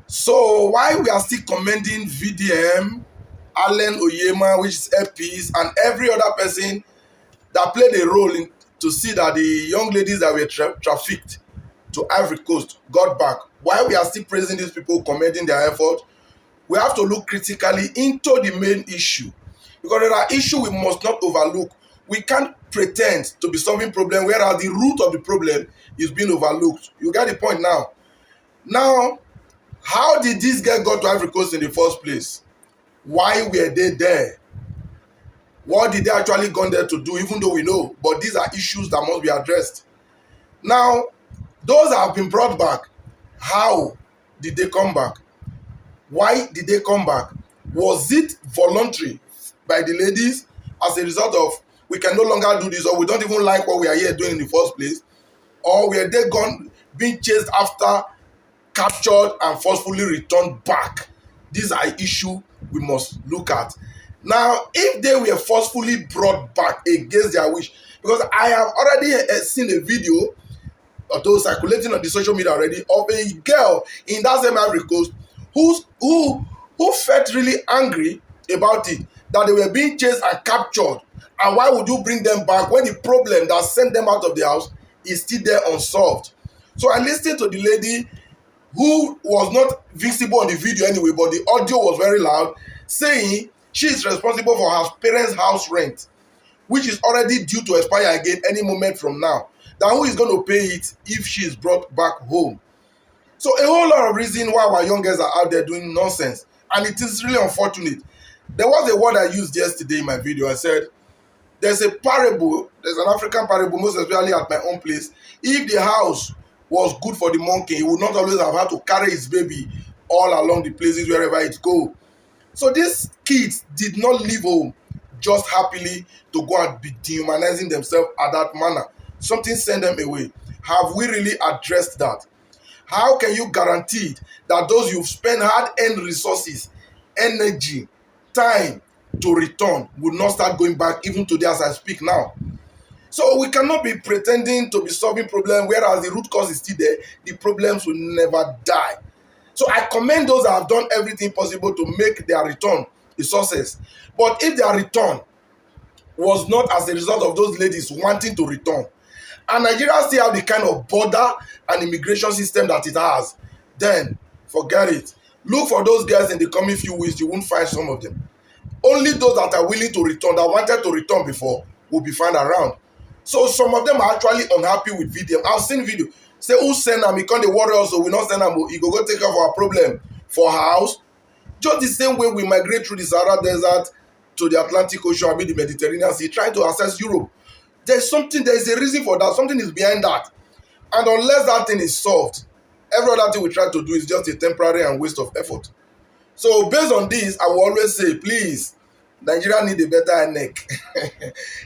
So why we are still commending VDM, Allen Oyema, which is FPs, and every other person that played a role in to see that the young ladies that were trafficked to Ivory Coast got back. Why we are still praising these people, commending their effort, we have to look critically into the main issue, because there are issues we must not overlook. We can't pretend to be solving problem whereas the root of the problem is being overlooked. You get the point now. Now, how did this girl go to Ivory Coast in the first place? Why were they there? What did they actually gone there to do, even though we know? But these are issues that must be addressed. Now, those that have been brought back, how did they come back? Why did they come back? Was it voluntary by the ladies as a result of we can no longer do this, or we don't even like what we are here doing in the first place? Or were they gone being chased after, captured, and forcefully returned back? These are issues we must look at. Now, if they were forcefully brought back against their wish, because I have already seen a video, although circulating on the social media already, of a girl in that same Ivory Coast who felt really angry about it, that they were being chased and captured. And why would you bring them back when the problem that sent them out of the house is still there unsolved? So I listened to the lady, who was not visible on the video anyway, but the audio was very loud, saying she is responsible for her parents' house rent, which is already due to expire again any moment from now. Then who is going to pay it if she is brought back home? So a whole lot of reason why our young girls are out there doing nonsense. And it is really unfortunate. There was a word I used yesterday in my video. I said, there's a parable, there's an African parable, most especially at my own place. If the house was good for the monkey, he would not always have had to carry his baby all along the places wherever it go. So these kids did not leave home just happily to go and be dehumanizing themselves at that manner. Something sent them away. Have we really addressed that? How can you guarantee that those you've spent hard-earned resources, energy, time to return will not start going back even today as I speak now? So we cannot be pretending to be solving problems whereas the root cause is still there. The problems will never die. So I commend those that have done everything possible to make their return a success. But if their return was not as a result of those ladies wanting to return, and Nigeria still have the kind of border and immigration system that it has, then forget it. Look for those girls in the coming few weeks, you won't find some of them. Only those that are willing to return, that wanted to return before, will be found around. So some of them are actually unhappy with video. I've seen video. Say, who send them? Because the warriors, so we not send them. He go take care of our problem for our house. Just the same way we migrate through the Sahara Desert to the Atlantic Ocean, I mean the Mediterranean Sea, trying to access Europe. There is a reason for that. Something is behind that. And unless that thing is solved, every other thing we try to do is just a temporary and waste of effort. So based on this, I will always say, please, Nigeria need a better neck.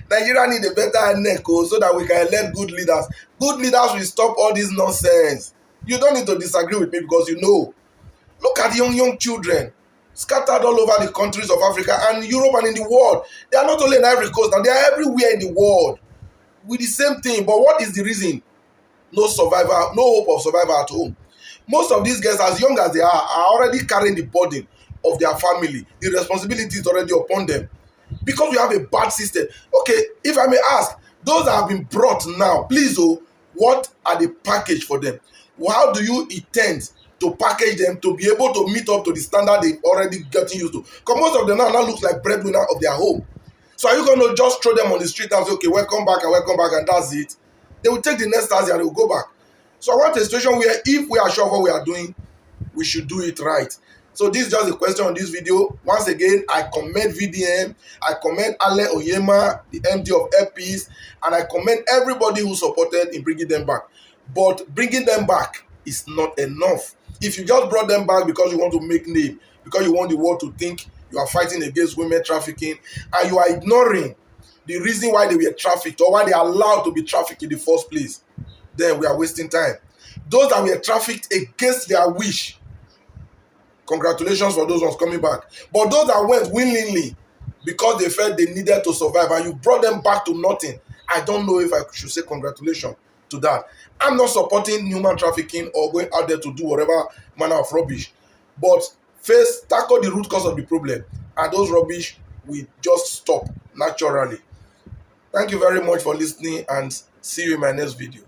Nigeria need a better neck, so that we can elect good leaders. Good leaders will stop all this nonsense. You don't need to disagree with me because you know. Look at young children scattered all over the countries of Africa and Europe and in the world. They are not only in Ivory Coast, now they are everywhere in the world with the same thing. But what is the reason? No survivor, no hope of survival at home. Most of these girls, as young as they are already carrying the burden of their family. The responsibility is already upon them. Because we have a bad system. Okay, if I may ask, those that have been brought now, please, what are the package for them? How do you intend to package them to be able to meet up to the standard they've already getting used to? Because most of them now look like breadwinner of their home. So are you going to just throw them on the street and say, okay, welcome back and that's it? They will take the next taxi and they will go back. So I want a situation where if we are sure of what we are doing, we should do it right. So this is just a question on this video. Once again, I commend VDM, I commend Ale Oyema, the MD of FPs, and I commend everybody who supported in bringing them back. But bringing them back is not enough. If you just brought them back because you want to make name, because you want the world to think you are fighting against women trafficking, and you are ignoring the reason why they were trafficked or why they are allowed to be trafficked in the first place, then we are wasting time. Those that were trafficked against their wish, congratulations for those ones coming back. But those that went willingly because they felt they needed to survive and you brought them back to nothing, I don't know if I should say congratulations to that. I'm not supporting human trafficking or going out there to do whatever manner of rubbish. but face tackle the root cause of the problem, and those rubbish will just stop naturally. Thank you very much for listening, and see you in my next video.